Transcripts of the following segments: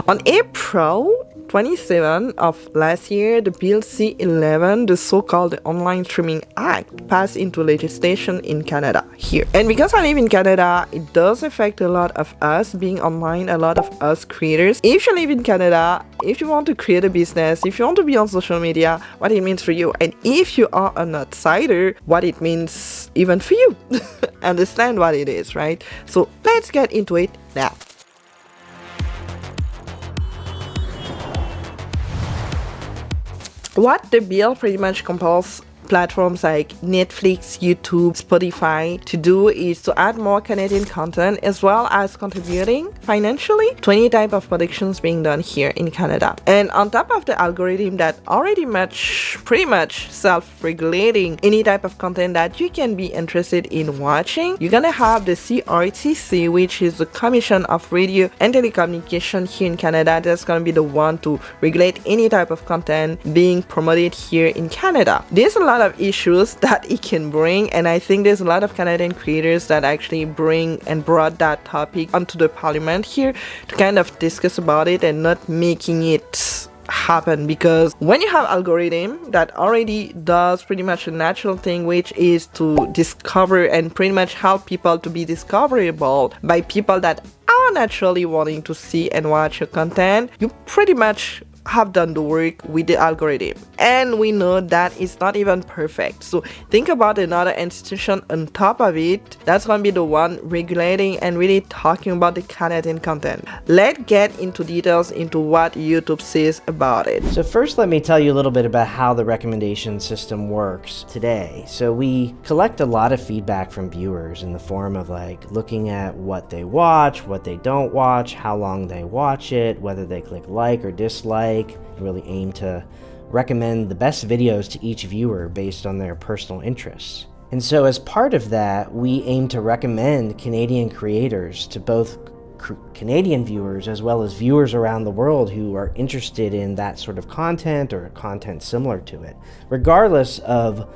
On April 27 of last year, the Bill C-11, the so-called Online Streaming Act, passed into legislation in Canada here. And because I live in Canada, it does affect a lot of us being online, a lot of us creators. If you live in Canada, if you want to create a business, if you want to be on social media, what it means for you, and if you are an outsider, what it means even for you. Understand what it is, right? So let's get into it now. What the bill pretty much compels platforms like Netflix, YouTube, Spotify to do is to add more Canadian content as well as contributing financially to any type of productions being done here in Canada. And on top of the algorithm that already pretty much self-regulating any type of content that you can be interested in watching, you're gonna have the CRTC, which is the Commission of Radio and Telecommunication here in Canada. That's gonna be the one to regulate any type of content being promoted here in Canada. There's a lot of issues that it can bring, and I think there's a lot of Canadian creators that actually brought that topic onto the parliament here to kind of discuss about it and not making it happen, because when you have algorithm that already does pretty much a natural thing, which is to discover and pretty much help people to be discoverable by people that are naturally wanting to see and watch your content, you pretty much have done the work with the algorithm, and we know that it's not even perfect. So think about another institution on top of it that's going to be the one regulating and really talking about the Canadian content. Let's get into details into what YouTube says about it. So first, let me tell you a little bit about how the recommendation system works today. So we collect a lot of feedback from viewers in the form of like looking at what they watch, what they don't watch, how long they watch it, whether they click like or dislike. Really aim to recommend the best videos to each viewer based on their personal interests. And so as part of that, we aim to recommend Canadian creators to both Canadian viewers as well as viewers around the world who are interested in that sort of content or content similar to it, regardless of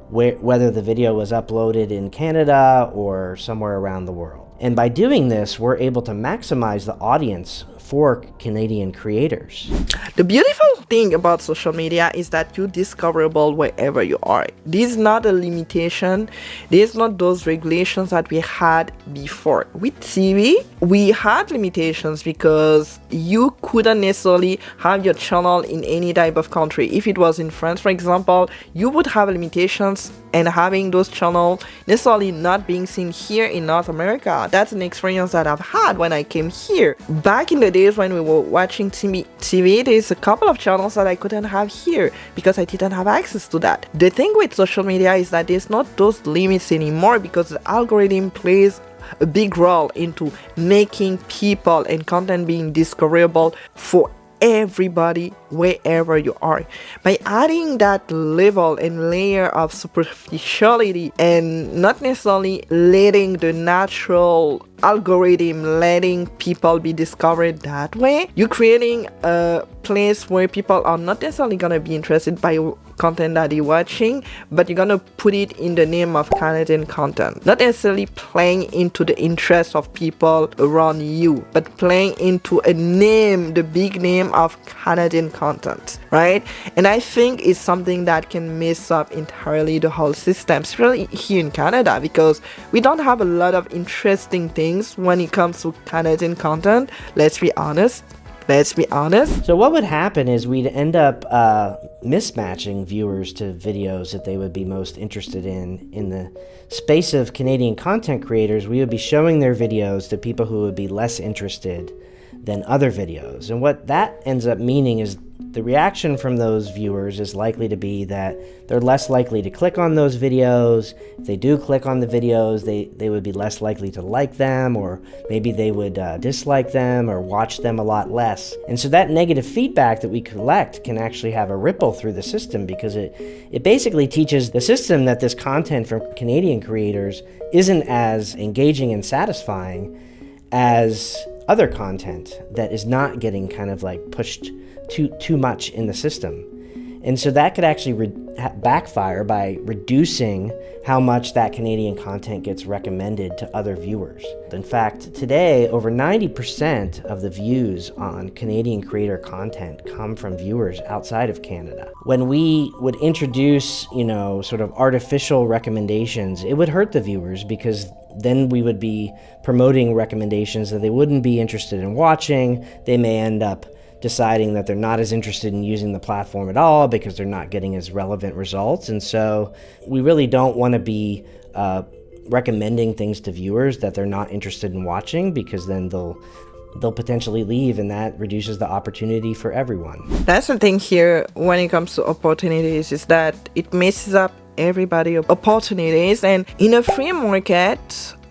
whether the video was uploaded in Canada or somewhere around the world. And by doing this, we're able to maximize the audience for Canadian creators. The beautiful thing about social media is that you're discoverable wherever you are. This is not a limitation. There's not those regulations that we had before. With TV, we had limitations because you couldn't necessarily have your channel in any type of country. If it was in France, for example, you would have limitations and having those channels necessarily not being seen here in North America. That's an experience that I've had when I came here. Back in the days when we were watching TV, there's a couple of channels that I couldn't have here because I didn't have access to that. The thing with social media is that there's not those limits anymore, because the algorithm plays a big role into making people and content being discoverable for everybody wherever you are. By adding that level and layer of superficiality and not necessarily letting the natural algorithm letting people be discovered that way, you're creating a place where people are not necessarily gonna be interested by content that you're watching, but you're gonna put it in the name of Canadian content, not necessarily playing into the interest of people around you, but playing into a name, the big name of Canadian content, right? And I think it's something that can mess up entirely the whole system, especially here in Canada, because we don't have a lot of interesting things when it comes to Canadian content. Let's be honest. So what would happen is we'd end up mismatching viewers to videos that they would be most interested in. In the space of Canadian content creators, we would be showing their videos to people who would be less interested than other videos. And what that ends up meaning is the reaction from those viewers is likely to be that they're less likely to click on those videos. If they do click on the videos, they would be less likely to like them, or maybe they would dislike them or watch them a lot less. And so that negative feedback that we collect can actually have a ripple through the system, because it basically teaches the system that this content from Canadian creators isn't as engaging and satisfying as other content that is not getting kind of like pushed too much in the system. And so that could actually backfire by reducing how much that Canadian content gets recommended to other viewers. In fact, today, over 90% of the views on Canadian creator content come from viewers outside of Canada. When we would introduce, sort of artificial recommendations, it would hurt the viewers because then we would be promoting recommendations that they wouldn't be interested in watching. They may end up deciding that they're not as interested in using the platform at all because they're not getting as relevant results. And so we really don't want to be recommending things to viewers that they're not interested in watching, because then they'll potentially leave, and that reduces the opportunity for everyone. That's the thing here when it comes to opportunities, is that it messes up everybody's opportunities. And in a free market,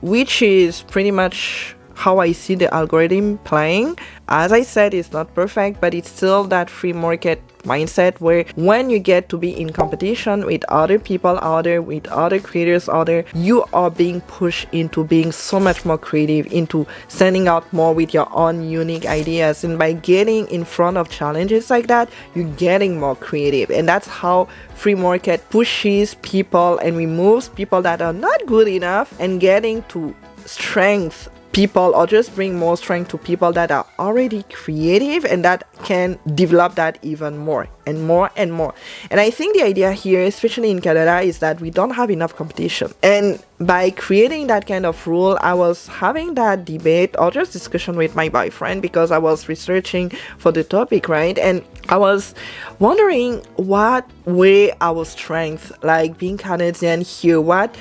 which is pretty much how I see the algorithm playing, as I said, it's not perfect, but it's still that free market mindset where when you get to be in competition with other people out there, with other creators out there, you are being pushed into being so much more creative, into sending out more with your own unique ideas. And by getting in front of challenges like that, you're getting more creative. And that's how free market pushes people and removes people that are not good enough, and getting to strength people, or just bring more strength to people that are already creative and that can develop that even more and more and more. And I think the idea here, especially in Canada, is that we don't have enough competition. And by creating that kind of rule, I was having that debate or just discussion with my boyfriend because I was researching for the topic, right? And I was wondering what were our strengths, like being Canadian here, what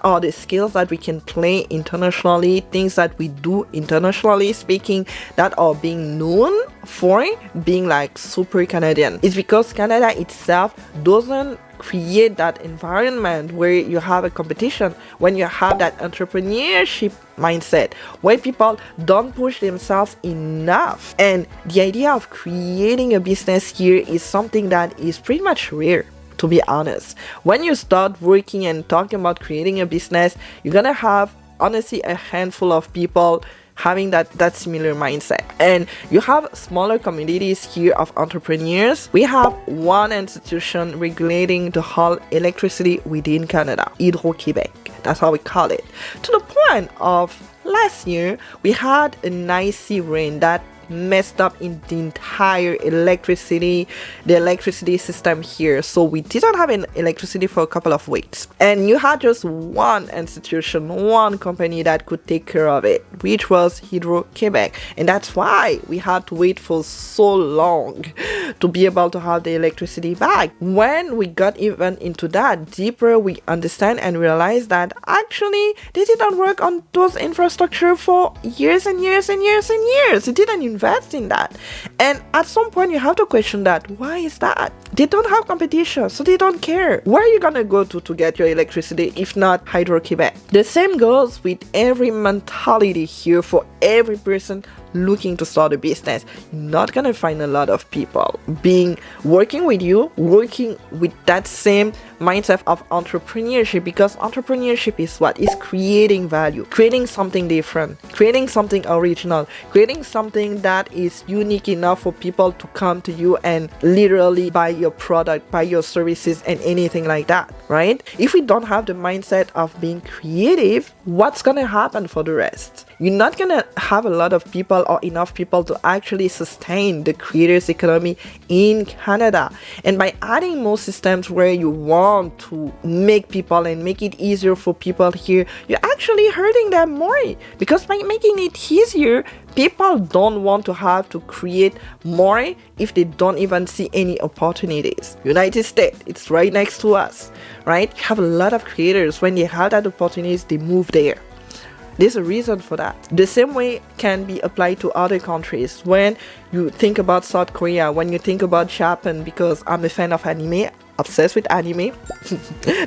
are the skills that we can play internationally, things that we do internationally speaking that are being known for being like super Canadian. It's because Canada itself doesn't create that environment where you have a competition, when you have that entrepreneurship mindset, where people don't push themselves enough. And the idea of creating a business here is something that is pretty much rare, to be honest. When you start working and talking about creating a business, you're gonna have honestly a handful of people having that similar mindset. And you have smaller communities here of entrepreneurs. We have one institution regulating the whole electricity within Canada, Hydro-Québec. That's how we call it. To the point of last year, we had a icy rain that messed up in the entire electricity system here. So we didn't have an electricity for a couple of weeks, and you had just one institution, one company that could take care of it, which was Hydro-Québec. And that's why we had to wait for so long to be able to have the electricity back. When we got even into that deeper, we understand and realize that actually they didn't work on those infrastructure for years and years and years and years. They didn't invest in that. And at some point you have to question that. Why is that? They don't have competition, so they don't care. Where are you gonna go to get your electricity if not Hydro-Québec? The same goes with every mentality here for every person looking to start a business. You're not gonna find a lot of people working with that same mindset of entrepreneurship, because entrepreneurship is what is creating value, creating something different, creating something original, creating something that is unique enough for people to come to you and literally buy your product, buy your services, and anything like that, right? If we don't have the mindset of being creative, what's gonna happen for the rest? You're not gonna have a lot of people or enough people to actually sustain the creators economy in Canada. And by adding more systems where you want to make people and make it easier for people here, you're actually hurting them more, because by making it easier, people don't want to have to create more if they don't even see any opportunities. United States, it's right next to us, right? You have a lot of creators. When they have that opportunities, they move there. There's a reason for that. The same way can be applied to other countries. When you think about South Korea, when you think about Japan, because I'm a fan of anime, obsessed with anime.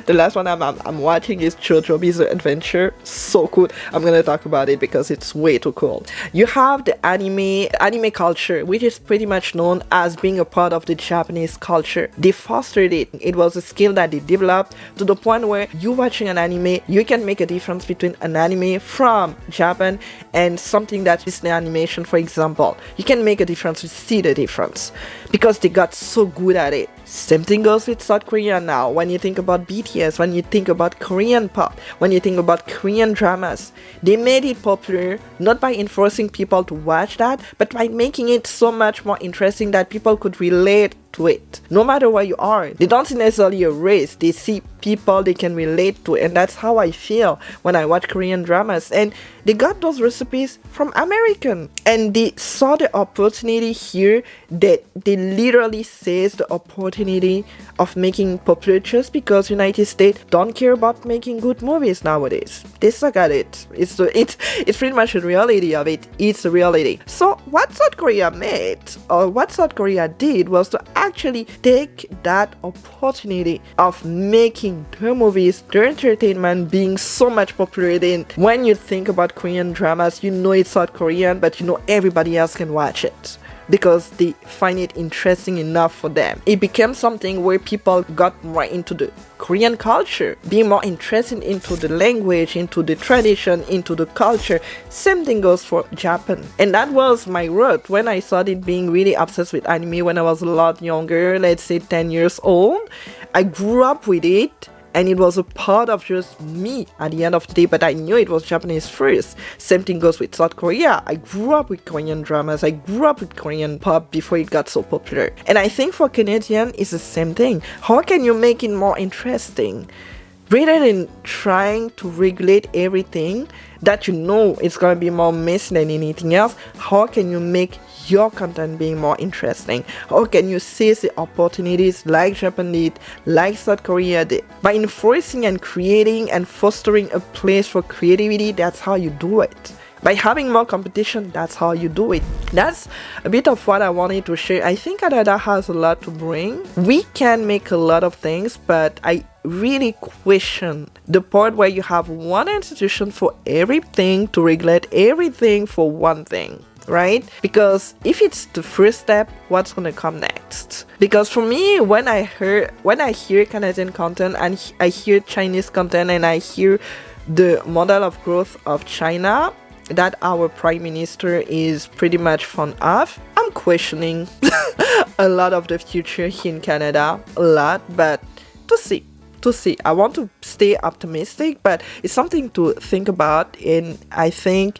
The last one I'm watching is JoJo's Bizarre Adventure. So cool. I'm gonna talk about it because it's way too cool. You have the anime culture, which is pretty much known as being a part of the Japanese culture. They fostered it. It was a skill that they developed to the point where you watching an anime, you can make a difference between an anime from Japan and something that is the animation, for example. You can make a difference, you see the difference because they got so good at it. Same thing goes with South Korea now. When you think about BTS, when you think about Korean pop, when you think about Korean dramas, they made it popular not by enforcing people to watch that, but by making it so much more interesting that people could relate to it. No matter where you are, they don't see necessarily a race, they see people they can relate to, and that's how I feel when I watch Korean dramas. And they got those recipes from American, and they saw the opportunity here that they literally seized the opportunity of making popular just because United States don't care about making good movies nowadays. They suck at it. It's pretty much the reality of it. It's the reality. So what South Korea made, or what South Korea did, was to actually take that opportunity of making their movies, their entertainment being so much popular. Then when you think about Korean dramas, you know it's South Korean, but you know everybody else can watch it because they find it interesting enough for them. It became something where people got more into the Korean culture, being more interested into the language, into the tradition, into the culture. Same thing goes for Japan. And that was my route when I started being really obsessed with anime when I was a lot younger, let's say 10 years old. I grew up with it, and it was a part of just me at the end of the day, but I knew it was Japanese first. Same thing goes with South Korea. I grew up with Korean dramas, I grew up with Korean pop before it got so popular. And I think for Canadian, it's the same thing. How can you make it more interesting? Rather than trying to regulate everything that you know it's going to be more messy than anything else, how can you make your content being more interesting? How can you seize the opportunities like Japan did, like South Korea did? By enforcing and creating and fostering a place for creativity, that's how you do it. By having more competition, that's how you do it. That's a bit of what I wanted to share. I think Canada has a lot to bring. We can make a lot of things, but I really question the part where you have one institution for everything to regulate everything for one thing, right? Because if it's the first step, what's gonna come next? Because for me, when I hear Canadian content and I hear Chinese content and I hear the model of growth of China that our prime minister is pretty much fond of, I'm questioning a lot of the future here in Canada, a lot, but to see. I want to stay optimistic, but it's something to think about, and I think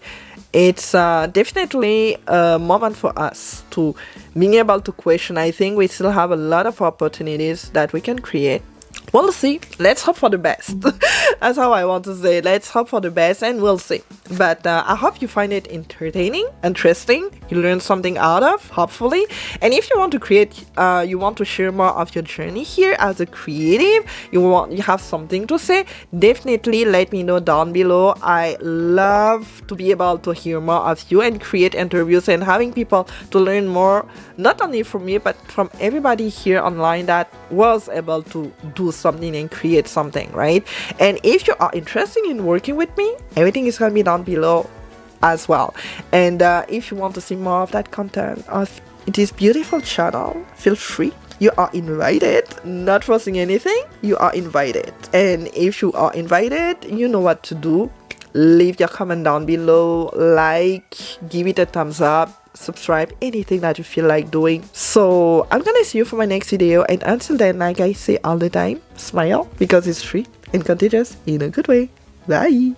it's definitely a moment for us to being able to question. I think we still have a lot of opportunities that we can create. We'll see. Let's hope for the best. That's how I want to say. Let's hope for the best and we'll see. But I hope you find it entertaining, interesting. You learn something out of, hopefully. And if you want to create, you want to share more of your journey here as a creative, you have something to say, definitely let me know down below. I love to be able to hear more of you and create interviews and having people to learn more, not only from me, but from everybody here online that was able to do something and create something, right? And if you are interested in working with me, everything is going to be down below as well. And if you want to see more of that content of this beautiful channel, feel free. You are invited, not forcing anything, you are invited. And if you are invited, you know what to do. Leave your comment down below, like, give it a thumbs up, subscribe, anything that you feel like doing. So I'm gonna see you for my next video, and until then, like I say all the time, smile because it's free and contagious in a good way. Bye.